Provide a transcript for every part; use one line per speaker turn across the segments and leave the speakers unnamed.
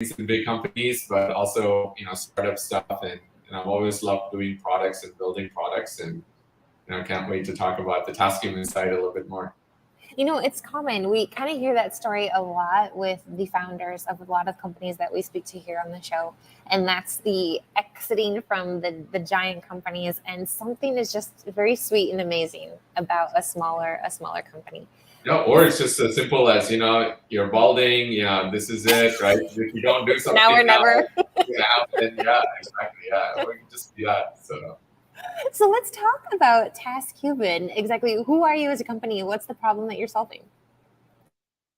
in big companies, but also, startup stuff. And I've always loved doing products and building products. And, I can't wait to talk about the TaskHuman side a little bit more.
It's common. We kind of hear that story a lot with the founders of a lot of companies that we speak to here on the show. And that's the exiting from the giant companies. And something is just very sweet and amazing about a smaller company.
Yeah, or it's just as simple as, you're balding, this is it, right? If you don't do something
Now or never.
it's gonna happen. Yeah, exactly. Yeah, we can just do that.
So let's talk about TaskHuman. Exactly, who are you as a company? What's the problem that you're solving?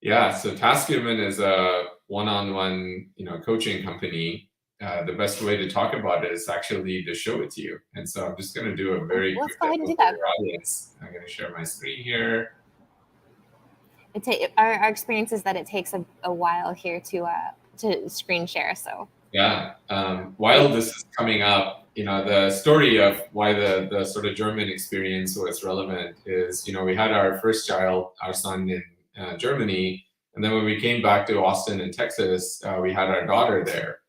Yeah, so TaskHuman is a one-on-one, coaching company. The best way to talk about it is actually to show it to you. And so I'm just going to do a very
Let's
quick
go ahead and
demo
do that.
for your audience. I'm going to share my screen here.
Our experience is that it takes a while here to screen share. So
yeah, while this is coming up, the story of why the sort of German experience was relevant is, we had our first child, our son, in Germany, and then when we came back to Austin in Texas, we had our daughter there.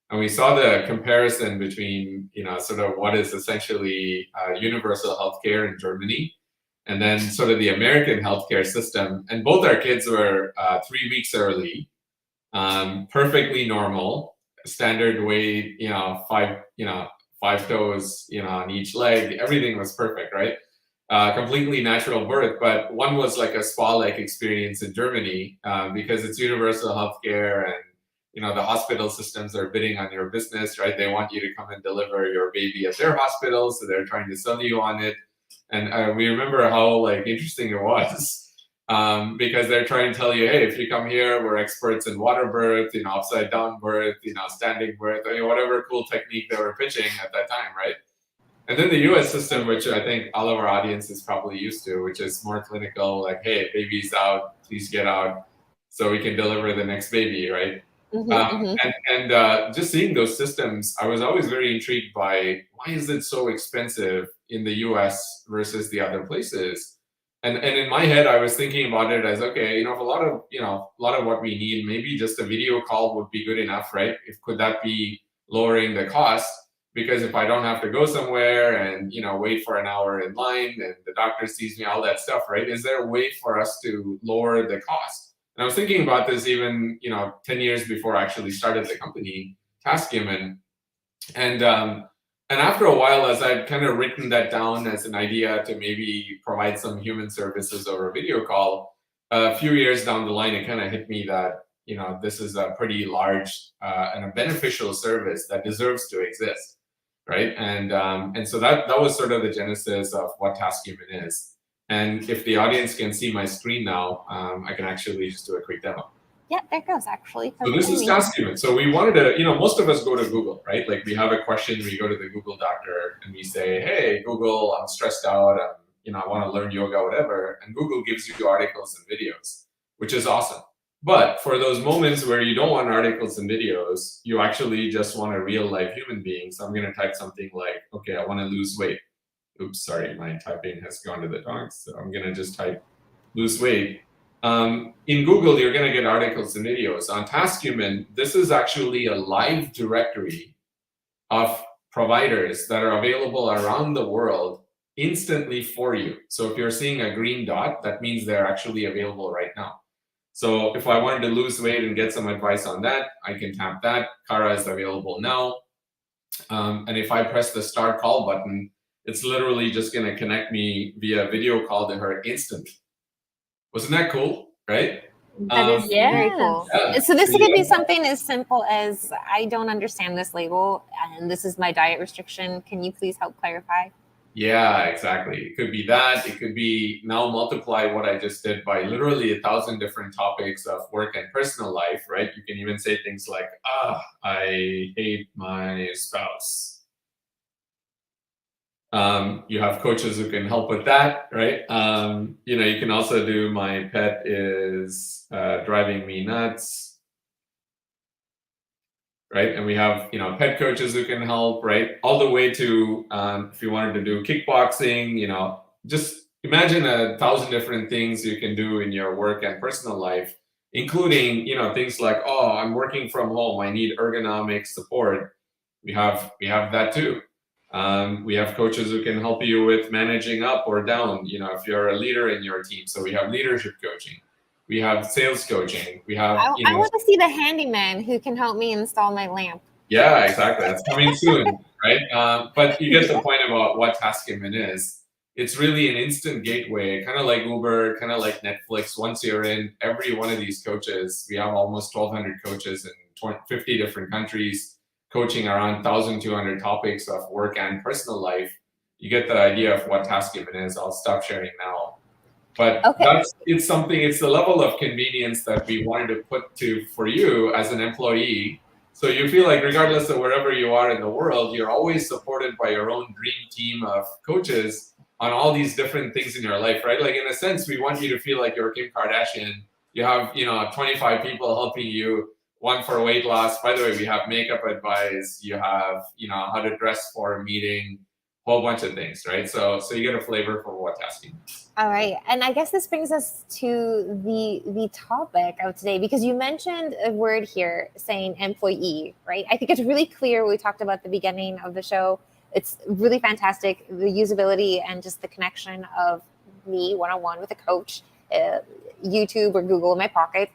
And we saw the comparison between, sort of what is essentially universal healthcare in Germany, and then sort of the American healthcare system. And both our kids were 3 weeks early, perfectly normal, standard weight, five toes, on each leg. Everything was perfect, right? Completely natural birth. But one was like a spa-like experience in Germany because it's universal healthcare, and the hospital systems are bidding on your business, right? They want you to come and deliver your baby at their hospital, so they're trying to sell you on it. And we remember how interesting it was because they're trying to tell you, hey, if you come here, we're experts in water birth, upside down birth, standing birth, whatever cool technique they were pitching at that time, right? And then the US system, which I think all of our audience is probably used to, which is more clinical, like, hey, baby's out, please get out so we can deliver the next baby, right? And just seeing those systems, I was always very intrigued by why is it so expensive in the US versus the other places? And in my head, I was thinking about it as, okay, if a lot of what we need, maybe just a video call would be good enough, right? Could that be lowering the cost? Because if I don't have to go somewhere and wait for an hour in line and the doctor sees me, all that stuff, right? Is there a way for us to lower the cost? And I was thinking about this even 10 years before I actually started the company, TaskHuman. And after a while, as I'd kind of written that down as an idea to maybe provide some human services over a video call, a few years down the line, it kind of hit me that this is a pretty large and a beneficial service that deserves to exist, right? And so that was sort of the genesis of what TaskHuman is. And if the audience can see my screen now, I can actually just do a quick demo.
Yeah, there it goes, actually.
So this is TaskHuman. So we wanted to, most of us go to Google, right? Like we have a question, we go to the Google doctor and we say, hey, Google, I'm stressed out, I want to learn yoga, whatever. And Google gives you articles and videos, which is awesome. But for those moments where you don't want articles and videos, you actually just want a real life human being. So I'm going to type something like, okay, I want to lose weight. Oops, sorry, my typing has gone to the dogs. So I'm going to just type lose weight. In Google, you're going to get articles and videos. On TaskHuman, this is actually a live directory of providers that are available around the world instantly for you. So if you're seeing a green dot, that means they're actually available right now. So if I wanted to lose weight and get some advice on that, I can tap that. Kara is available now. And if I press the start call button, it's literally just going to connect me via video call to her instantly. Wasn't that cool, right?
That is very cool. Yeah. So this could be something as simple as, I don't understand this label, and this is my diet restriction. Can you please help clarify?
Yeah, exactly. It could be that. It could be now multiply what I just did by literally 1,000 different topics of work and personal life, right? You can even say things like, I hate my spouse. You have coaches who can help with that, right? You can also do my pet is driving me nuts, right? And we have, pet coaches who can help, right? All the way to, if you wanted to do kickboxing, just imagine 1,000 different things you can do in your work and personal life. including, things like, oh, I'm working from home, I need ergonomic support. We have that too. We have coaches who can help you with managing up or down, if you're a leader in your team. So we have leadership coaching, we have sales coaching, we have,
I want to see the handyman who can help me install my lamp.
yeah, exactly. That's coming soon, right? But you get the point about what TaskHuman is. It's really an instant gateway, kind of like Uber, kind of like Netflix. Once you're in, every one of these coaches, we have almost 1,200 coaches in 50 different countries, coaching around 1,200 topics of work and personal life. You get the idea of what TaskHuman is. I'll stop sharing now. But
Okay.
it's the level of convenience that we wanted to put to for you as an employee. So you feel like regardless of wherever you are in the world, you're always supported by your own dream team of coaches on all these different things in your life, right? Like in a sense, we want you to feel like you're Kim Kardashian. You have, 25 people helping you, one for weight loss. By the way, we have makeup advice. You have, how to dress for a meeting, whole bunch of things, right? So you get a flavor for what tasking is.
All right, and I guess this brings us to the topic of today, because you mentioned a word here saying employee, right? I think it's really clear. We talked about the beginning of the show. It's really fantastic, the usability and just the connection of me one-on-one with a coach, YouTube or Google in my pocket,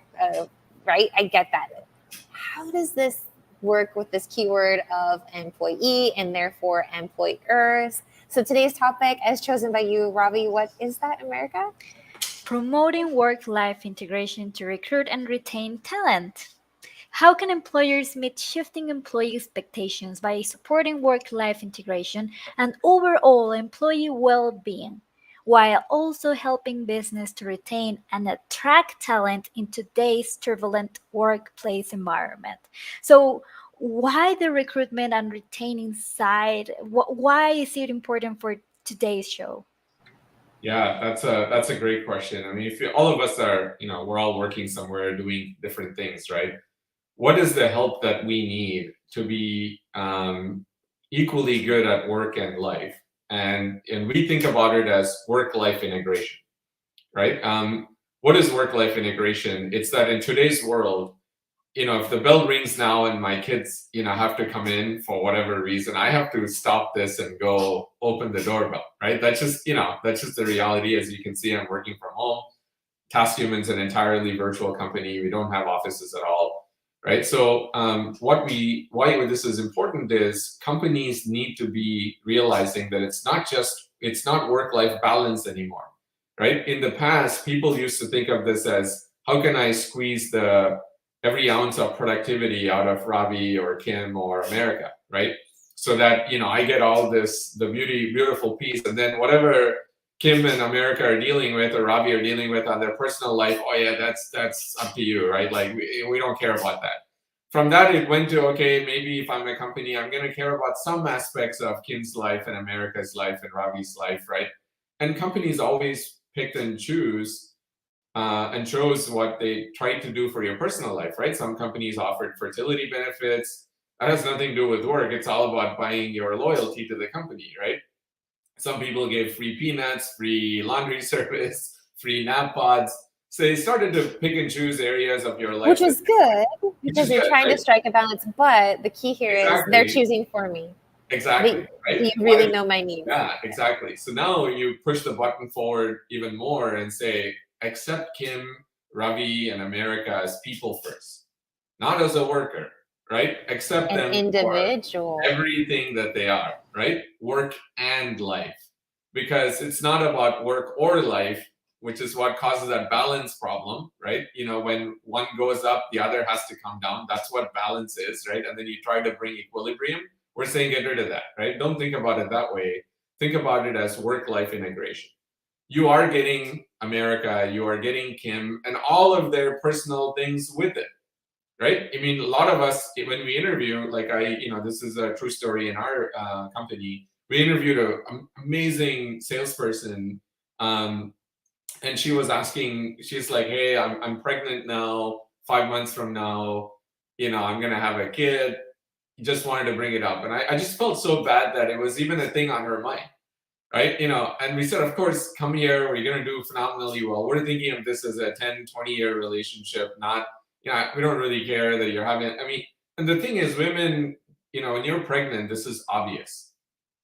right? I get that. How does this work with this keyword of employee and therefore employers? So today's topic, as chosen by you, Ravi, what is that, America?
Promoting work-life integration to recruit and retain talent. How can employers meet shifting employee expectations by supporting work-life integration and overall employee well-being, while also helping business to retain and attract talent in today's turbulent workplace environment? So, why the recruitment and retaining side? Why is it important for today's show?
Yeah, that's a great question. I mean, if all of us are, we're all working somewhere doing different things, right? What is the help that we need to be equally good at work and life? And we think about it as work-life integration, right? What is work-life integration? It's that in today's world, if the bell rings now and my kids, have to come in for whatever reason, I have to stop this and go open the doorbell, right? That's just the reality. As you can see, I'm working from home. TaskHuman's an entirely virtual company. We don't have offices at all, right? So why this is important is companies need to be realizing that it's not work-life balance anymore, right? In the past, people used to think of this as, how can I squeeze every ounce of productivity out of Ravi or Kim or America, right? So that, I get all the beautiful piece, and then whatever Kim and America are dealing with or Ravi are dealing with on their personal life, oh yeah, that's up to you, right? Like we don't care about that. From that, it went to, okay, maybe if I'm a company, I'm going to care about some aspects of Kim's life and America's life and Ravi's life, right? And companies always picked and chose what they tried to do for your personal life, right? Some companies offered fertility benefits. That has nothing to do with work. It's all about buying your loyalty to the company, right? Some people gave free peanuts, free laundry service, free nap pods. So they started to pick and choose areas of your life.
Which is good, because they're trying
right?
to strike a balance. But the key here is they're
Exactly.
choosing for me.
Exactly. Right?
Do you really know my needs?
Yeah, exactly. So now you push the button forward even more and say, accept Kim, Ravi, and America as people first, not as a worker, right? Accept
An
them
individual.
for everything that they are, right? Work and life. Because it's not about work or life, which is what causes that balance problem, right? When one goes up, the other has to come down. That's what balance is, right? And then you try to bring equilibrium. We're saying get rid of that, right? Don't think about it that way. Think about it as work-life integration. You are getting America, you are getting Kim, and all of their personal things with it, right? I mean, a lot of us, when we interview, like this is a true story in our company. We interviewed an amazing salesperson, and she was asking, she's like, hey, I'm pregnant now, 5 months from now, I'm going to have a kid. Just wanted to bring it up. And I just felt so bad that it was even a thing on her mind, right? And we said, of course, come here, we're going to do phenomenally well. We're thinking of this as a 10, 20-year relationship, not, we don't really care that you're having, and the thing is, women, when you're pregnant, this is obvious.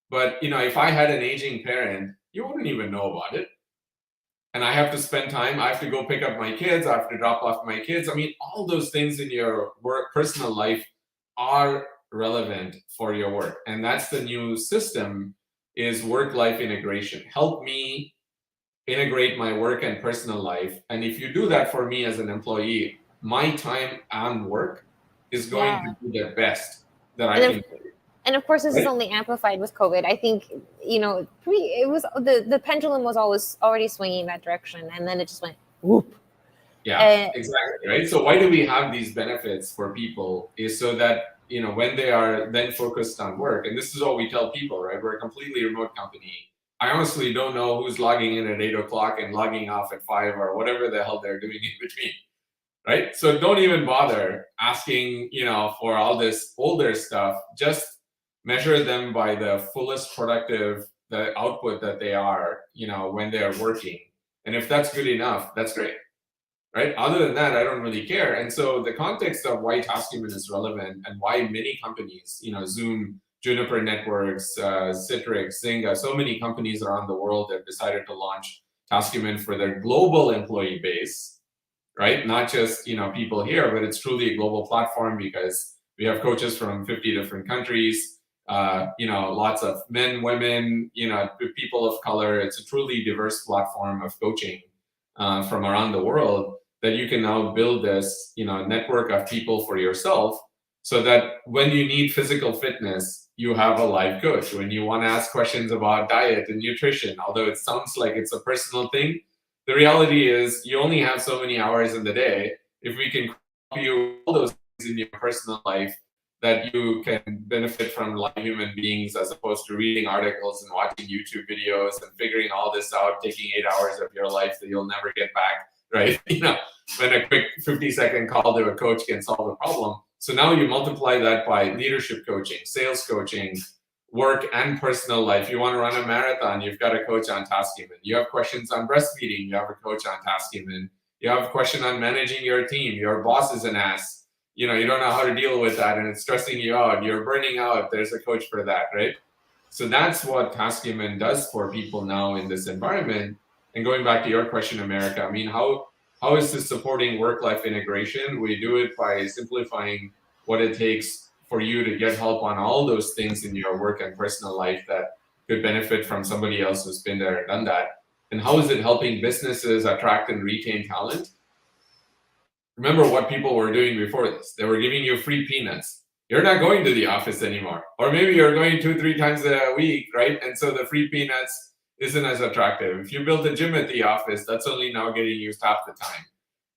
But, if I had an aging parent, you wouldn't even know about it. And I have to spend time, I have to go pick up my kids, I have to drop off my kids. All those things in your work, personal life are relevant for your work. And that's the new system, is work-life integration. Help me integrate my work and personal life. And if you do that for me as an employee, my time on work is going to be the best that I can do.
And of course, this is only amplified with COVID. I think, it was the pendulum was already swinging that direction, and then it just went whoop.
Yeah, exactly, right? So why do we have these benefits for people is so that, when they are then focused on work, and this is what we tell people, right? We're a completely remote company. I honestly don't know who's logging in at 8 o'clock and logging off at 5 or whatever the hell they're doing in between, right? So don't even bother asking, for all this older stuff. Just measure them by the fullest productive, the output that they are, when they're working. And if that's good enough, that's great, right? Other than that, I don't really care. And so the context of why TaskHuman is relevant and why many companies, Zoom, Juniper Networks, Citrix, Zynga, so many companies around the world have decided to launch TaskHuman for their global employee base, right? Not just, people here, but it's truly a global platform because we have coaches from 50 different countries. Lots of men, women, people of color. It's a truly diverse platform of coaching from around the world that you can now build this, network of people for yourself, so that when you need physical fitness, you have a live coach. When you want to ask questions about diet and nutrition, although it sounds like it's a personal thing, the reality is you only have so many hours in the day. If we can help you all those things in your personal life, that you can benefit from live human beings as opposed to reading articles and watching YouTube videos and figuring all this out, taking 8 hours of your life that you'll never get back, right? When a quick 50-second call to a coach can solve a problem. So now you multiply that by leadership coaching, sales coaching, work and personal life. You want to run a marathon, you've got a coach on TaskHuman. You have questions on breastfeeding, you have a coach on TaskHuman. You have a question on managing your team, your boss is an ass. You don't know how to deal with that and it's stressing you out, you're burning out, there's a coach for that, right? So that's what TaskHuman does for people now in this environment. And going back to your question, America, how is this supporting work-life integration? We do it by simplifying what it takes for you to get help on all those things in your work and personal life that could benefit from somebody else who's been there and done that. And how is it helping businesses attract and retain talent? Remember what people were doing before this. They were giving you free peanuts. You're not going to the office anymore. Or maybe you're going 2-3 times a week, right? And so the free peanuts isn't as attractive. If you build a gym at the office, that's only now getting used half the time.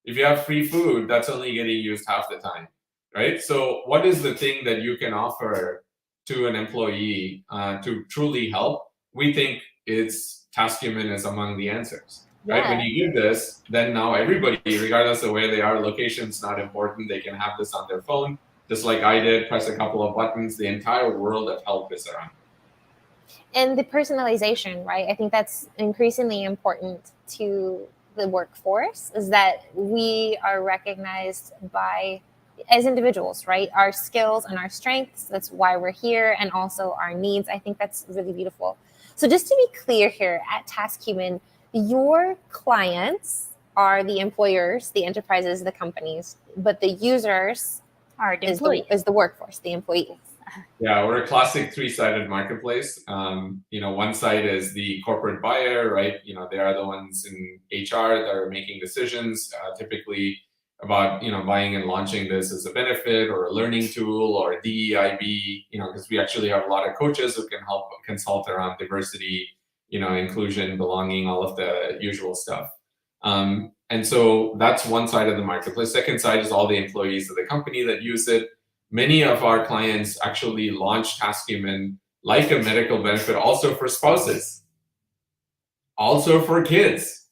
If you have free food, that's only getting used half the time, right? So what is the thing that you can offer to an employee to truly help? We think it's TaskHuman is among the answers. Right?
Yeah.
When you give this, then now everybody, regardless of where they are, location's not important. They can have this on their phone, just like I did, press a couple of buttons. The entire world of help is around.
And the personalization, right? I think that's increasingly important to the workforce, is that we are recognized as individuals, right? Our skills and our strengths, that's why we're here, and also our needs. I think that's really beautiful. So just to be clear here, at TaskHuman, your clients are the employers, the enterprises, the companies, but the users
are the
is the workforce, the employees.
Yeah, we're a classic 3-sided marketplace. One side is the corporate buyer, right? They are the ones in HR that are making decisions, typically about, buying and launching this as a benefit or a learning tool or DEIB, because we actually have a lot of coaches who can help consult around diversity, inclusion, belonging, all of the usual stuff. And so that's one side of the marketplace. Second side is all the employees of the company that use it. Many of our clients actually launch TaskHuman like a medical benefit also for spouses, also for kids.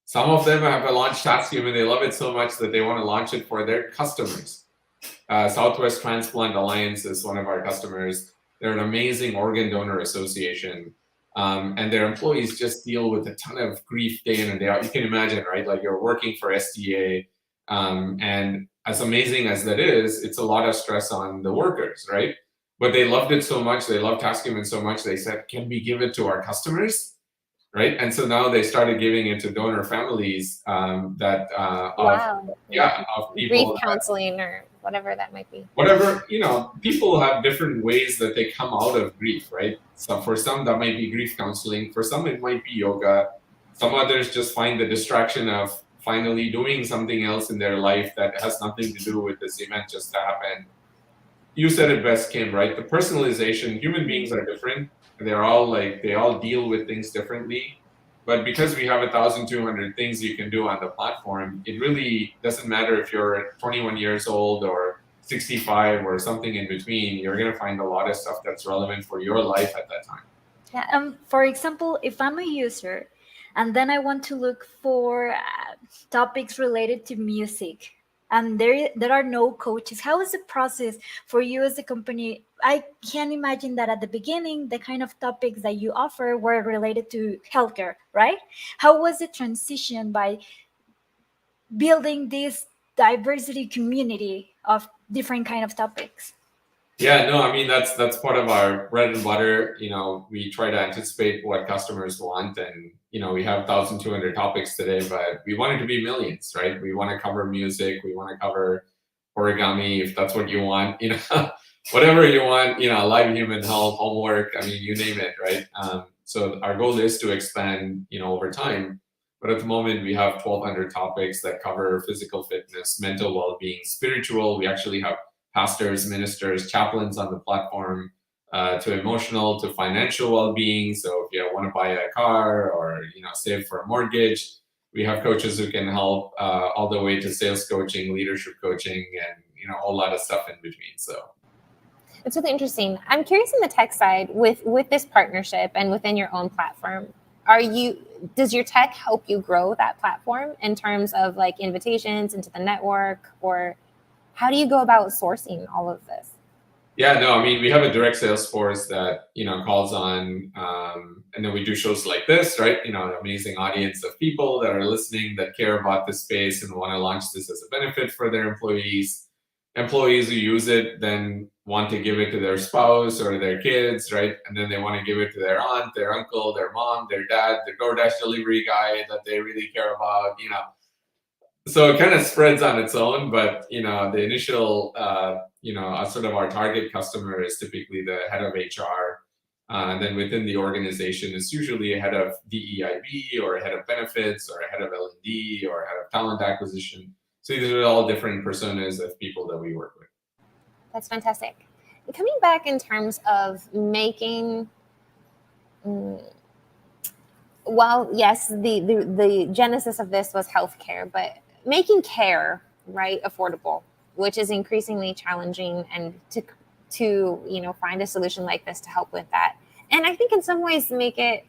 Some of them have launched TaskHuman. They love it so much that they want to launch it for their customers. Southwest Transplant Alliance is one of our customers. They're an amazing organ donor association. and their employees just deal with a ton of grief day in and day out. You can imagine, right? Like you're working for STA, and as amazing as that is, it's a lot of stress on the workers, right? But they loved it so much, they loved TaskHuman so much, they said, can we give it to our customers? Right? And so now they started giving it to donor families that
Wow.
of
Grief
people
counseling or whatever that might be.
whatever, people have different ways that they come out of grief, right? So for some that might be grief counseling, for some it might be yoga, some others just find the distraction of finally doing something else in their life that has nothing to do with this event just happened. You said it best, Kim, right? The personalization, human beings are different. They all deal with things differently. But because we have 1,200 things you can do on the platform, it really doesn't matter if you're 21 years old or 65 or something in between. You're going to find a lot of stuff that's relevant for your life at that time.
Yeah. For example, if I'm a user and then I want to look for topics related to music, and there are no coaches, how is the process for you as a company? I can imagine that at the beginning, the kind of topics that you offer were related to healthcare, right? How was the transition by building this diversity community of different kind of topics?
Yeah, no, I mean that's part of our bread and butter. We try to anticipate what customers want, and we have 1,200 topics today, but we want it to be millions, right? We want to cover music, we want to cover origami if that's what you want, whatever you want, live human health, homework. I mean, you name it, right? So our goal is to expand, over time. But at the moment, we have 1,200 topics that cover physical fitness, mental well-being, spiritual. We actually have pastors, ministers, chaplains on the platform, to emotional, to financial well-being. So if you want to buy a car or save for a mortgage, we have coaches who can help, all the way to sales coaching, leadership coaching, and a whole lot of stuff in between. So
it's really interesting. I'm curious in the tech side with this partnership and within your own platform. Does your tech help you grow that platform in terms of like invitations into the network, or how do you go about sourcing all of this?
Yeah, no, I mean, we have a direct sales force that, calls on, and then we do shows like this, right? An amazing audience of people that are listening, that care about this space and want to launch this as a benefit for their employees. Employees who use it then want to give it to their spouse or their kids, right? And then they want to give it to their aunt, their uncle, their mom, their dad, the DoorDash delivery guy that they really care about, So it kind of spreads on its own, but the initial, sort of our target customer is typically the head of HR, and then within the organization is usually a head of DEIB or a head of benefits or a head of L&D or a head of talent acquisition. So these are all different personas of people that we work with.
That's fantastic. Coming back in terms of making. Well, yes, the genesis of this was healthcare, but making care, right, affordable, which is increasingly challenging, and to find a solution like this to help with that. And I think in some ways make it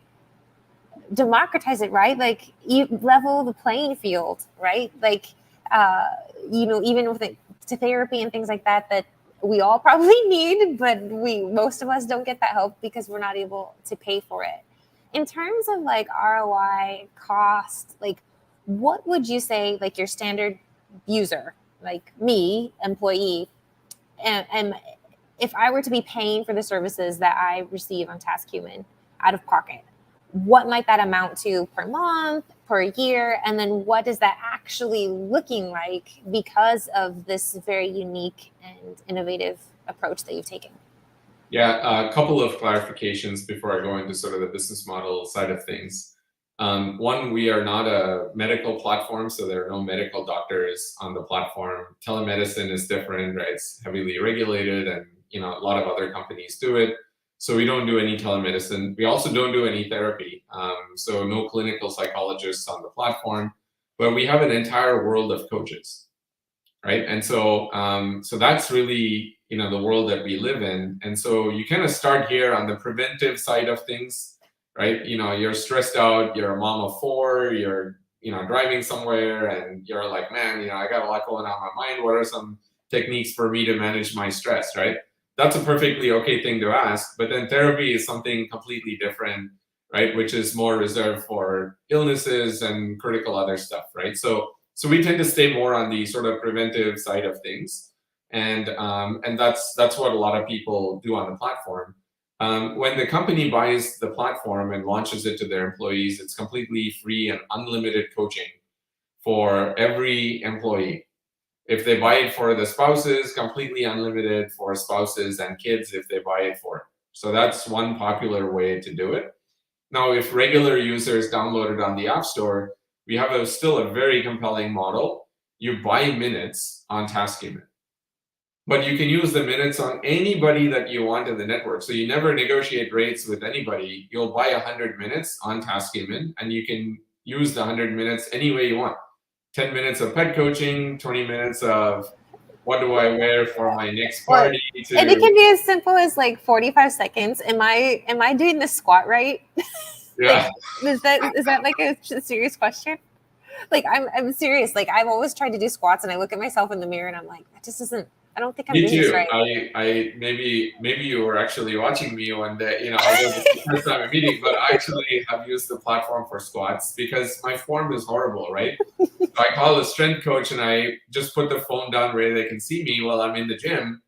democratize it, right? Like you level the playing field, right? Like even with it to therapy and things like that we all probably need, but most of us don't get that help because we're not able to pay for it. In terms of like ROI cost, like what would you say, like your standard user, like me, employee, and if I were to be paying for the services that I receive on TaskHuman out of pocket, what might that amount to per month, per year? And then what is that actually looking like because of this very unique and innovative approach that you've taken?
Yeah, a couple of clarifications before I go into sort of the business model side of things. One, we are not a medical platform, so there are no medical doctors on the platform. Telemedicine is different, right? It's heavily regulated, and a lot of other companies do it. So we don't do any telemedicine. We also don't do any therapy. So no clinical psychologists on the platform, but we have an entire world of coaches, right? And so that's really the world that we live in. And so you kind of start here on the preventive side of things, right? You're stressed out, you're a mom of 4, you're driving somewhere, and you're like, man, I got a lot going on in my mind. What are some techniques for me to manage my stress, right? That's a perfectly okay thing to ask. But then therapy is something completely different. right? Which is more reserved for illnesses and critical other stuff, right? So we tend to stay more on the sort of preventive side of things, and that's what a lot of people do on the platform. When the company buys the platform and launches it to their employees, it's completely free and unlimited coaching for every employee. If they buy it for the spouses, completely unlimited for spouses and kids if they buy it for it. So that's one popular way to do it. Now, if regular users download it on the App Store, we have still a very compelling model. You buy minutes on TaskHuman, but you can use the minutes on anybody that you want in the network. So you never negotiate rates with anybody. You'll buy 100 minutes on TaskHuman, and you can use the 100 minutes any way you want. 10 minutes of pet coaching, 20 minutes of what do I wear for my next party.
And it can be as simple as like 45 seconds. Am I doing the squat right?
Yeah.
Like, is that like a serious question? Like I'm serious. Like I've always tried to do squats and I look at myself in the mirror and I'm like, that just isn't, I don't think I'm doing this right.
I maybe you were actually watching me one day. Although this is the first time I'm meeting, but I actually have used the platform for squats because my form is horrible, right? So I call a strength coach and I just put the phone down where they can see me while I'm in the gym,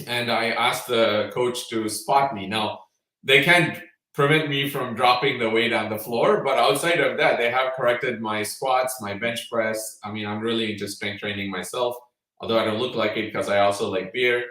and I ask the coach to spot me. Now they can't prevent me from dropping the weight on the floor, but outside of that, they have corrected my squats, my bench press. I mean, I'm really into strength training myself, although I don't look like it because I also like beer,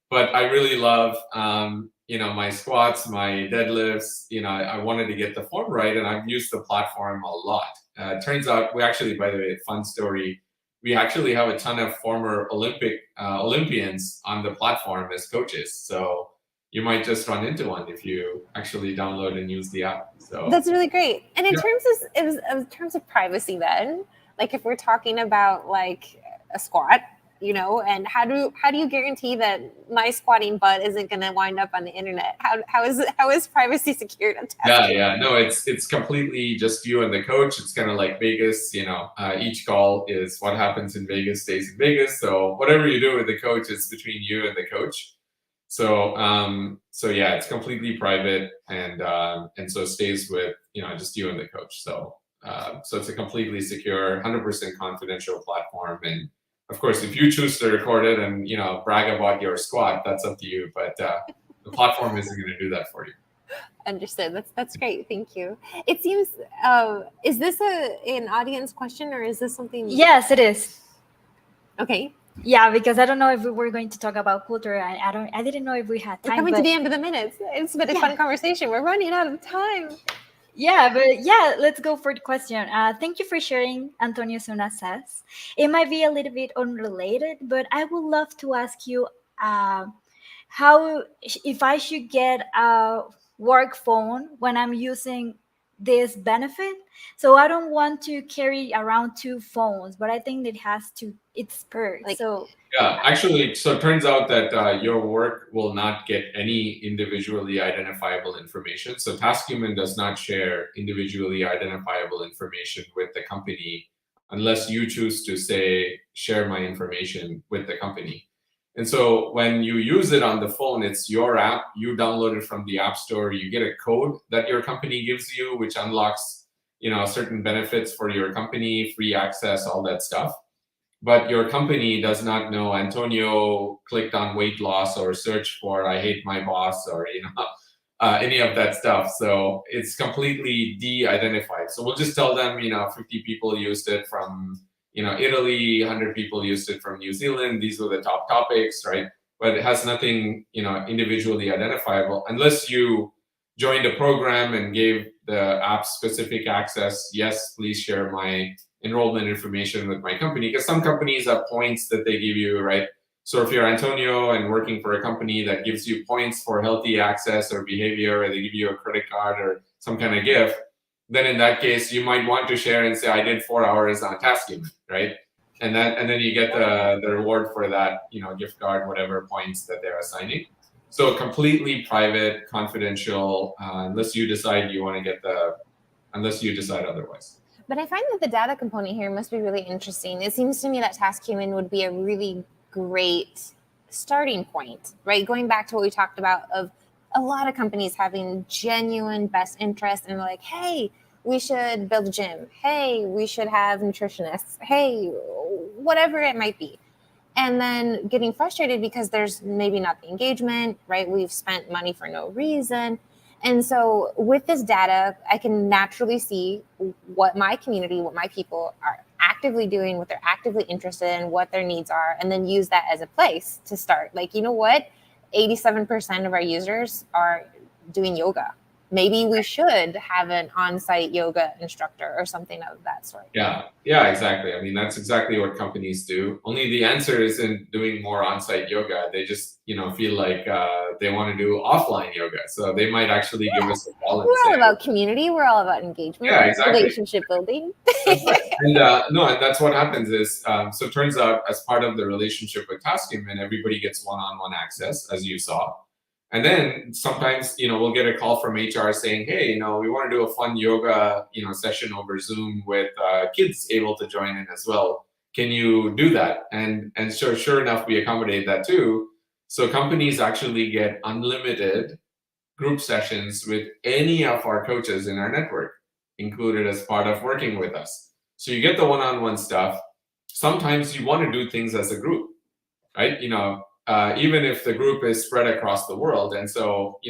but I really love, my squats, my deadlifts. I wanted to get the form right, and I've used the platform a lot. Turns out we actually, by the way, fun story, we actually have a ton of former Olympians on the platform as coaches. So you might just run into one if you actually download and use the app. So
that's really great. And in terms of privacy, then, like if we're talking about like a squat, and how do you guarantee that my squatting butt isn't going to wind up on the internet? How is privacy secured on TaskHuman?
Yeah. No, it's completely just you and the coach. It's kind of like Vegas. Each call is what happens in Vegas stays in Vegas. So whatever you do with the coach, it's between you and the coach. So yeah, it's completely private, and so it stays with just you and the coach. So it's a completely secure, 100% confidential platform. And of course, if you choose to record it and brag about your squat, that's up to you. But the platform isn't going to do that for you.
Understood. That's great. Thank you. It seems. Is this an audience question or is this something?
Yes, it is.
Okay.
Yeah, because I don't know if we were going to talk about culture. I didn't know if we had time.
We're coming to the end of the minutes. It's been a fun conversation. We're running out of time.
Yeah, but let's go for the question. Thank you for sharing, Antonio Suna says. It might be a little bit unrelated, but I would love to ask you if I should get a work phone when I'm using this benefit. So I don't want to carry around two phones, but I think it's perks.
Yeah, actually, so it turns out that your work will not get any individually identifiable information. So TaskHuman does not share individually identifiable information with the company unless you choose to say, share my information with the company. And so when you use it on the phone, it's your app. You download it from the App Store. You get a code that your company gives you, which unlocks, certain benefits for your company, free access, all that stuff. But your company does not know Antonio clicked on weight loss or searched for I hate my boss or any of that stuff. So it's completely de-identified. So we'll just tell them 50 people used it from Italy, 100 people used it from New Zealand. These were the top topics, right? But it has nothing individually identifiable unless you joined a program and gave the app specific access. Yes, please share my enrollment information with my company, because some companies have points that they give you, right? So if you're Antonio and working for a company that gives you points for healthy access or behavior, or they give you a credit card or some kind of gift, then in that case, you might want to share and say, I did 4 hours on TaskHuman, right? And then you get the reward for that, gift card, whatever points that they're assigning. So completely private, confidential, unless you decide you want to unless you decide otherwise.
But I find that the data component here must be really interesting. It seems to me that TaskHuman would be a really great starting point, right? Going back to what we talked about of a lot of companies having genuine best interest and like, hey, we should build a gym. Hey, we should have nutritionists. Hey, whatever it might be. And then getting frustrated because there's maybe not the engagement, right? We've spent money for no reason. And so with this data, I can naturally see what my community, what my people are actively doing, what they're actively interested in, what their needs are, and then use that as a place to start. Like, you know what? 87% of our users are doing yoga. Maybe we should have an on-site yoga instructor or something of that sort.
Yeah, exactly. I mean, that's exactly what companies do. Only the answer isn't doing more on-site yoga. They just, feel like they want to do offline yoga. So they might actually give us a call and
We're all
say,
about community. We're all about engagement,
yeah, exactly.
relationship building.
That's right. And no, and that's what happens is, so it turns out as part of the relationship with TaskHuman, everybody gets one-on-one access, as you saw. And then sometimes, we'll get a call from HR saying, hey, we want to do a fun yoga, session over Zoom with kids able to join in as well. Can you do that? And sure enough, we accommodate that too. So companies actually get unlimited group sessions with any of our coaches in our network, included as part of working with us. So you get the one-on-one stuff. Sometimes you want to do things as a group, right? Even if the group is spread across the world. And so,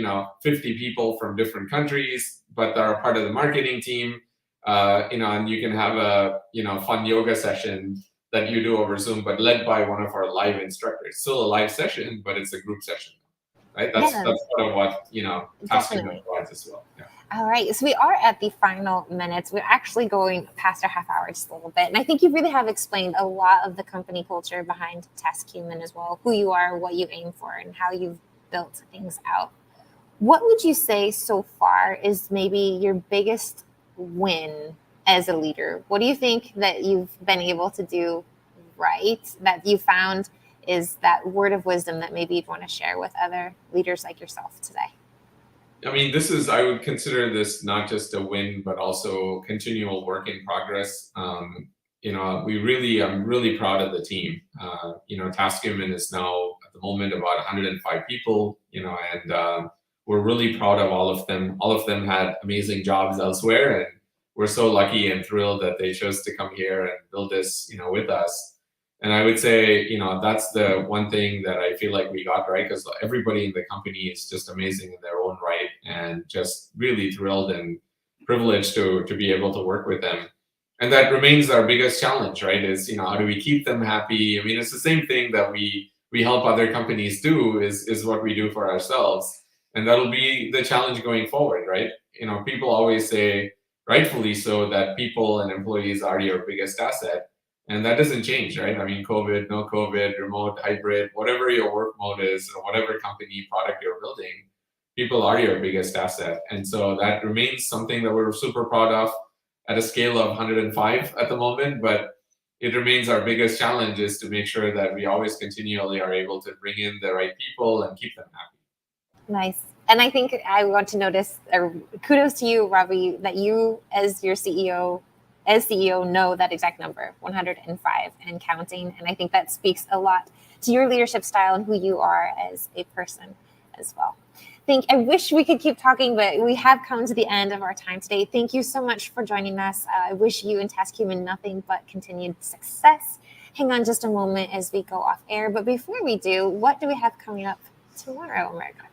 50 people from different countries, but they're part of the marketing team, and you can have a, fun yoga session that you do over Zoom, but led by one of our live instructors. Still a live session, but it's a group session, right? That's part of what, TaskHuman provides as well. Yeah.
All right, so we are at the final minutes. We're actually going past our half hour just a little bit. And I think you really have explained a lot of the company culture behind TaskHuman as well, who you are, what you aim for, and how you've built things out. What would you say so far is maybe your biggest win as a leader? What do you think that you've been able to do right, that you found is that word of wisdom that maybe you'd want to share with other leaders like yourself today?
I mean, I would consider this not just a win, but also continual work in progress. I'm really proud of the team. TaskHuman is now at the moment about 105 people, and we're really proud of all of them. All of them had amazing jobs elsewhere, and we're so lucky and thrilled that they chose to come here and build this, with us. And I would say, that's the one thing that I feel like we got right, because everybody in the company is just amazing in their own right, and just really thrilled and privileged to be able to work with them. And that remains our biggest challenge, right? Is, how do we keep them happy? I mean, it's the same thing that we help other companies do is what we do for ourselves. And that'll be the challenge going forward, right? People always say, rightfully so, that people and employees are your biggest asset. And that doesn't change, right? I mean, COVID, no COVID, remote, hybrid, whatever your work mode is, or whatever company product you're building, people are your biggest asset. And so that remains something that we're super proud of at a scale of 105 at the moment. But it remains our biggest challenge is to make sure that we always continually are able to bring in the right people and keep them happy.
Nice. And I think I want to notice, or kudos to you, Ravi, that you as your CEO know that exact number, 105 and counting. And I think that speaks a lot to your leadership style and who you are as a person as well. I wish we could keep talking, but we have come to the end of our time today. Thank you so much for joining us. I wish you and TaskHuman nothing but continued success. Hang on just a moment as we go off air. But before we do, what do we have coming up tomorrow, America?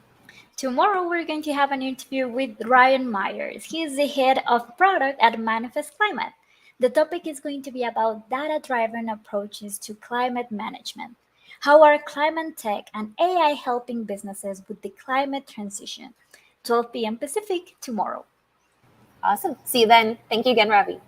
Tomorrow, we're going to have an interview with Ryan Myers. He is the head of product at Manifest Climate. The topic is going to be about data-driven approaches to climate management. How are climate tech and AI helping businesses with the climate transition? 12 p.m. Pacific tomorrow.
Awesome. See you then. Thank you again, Ravi.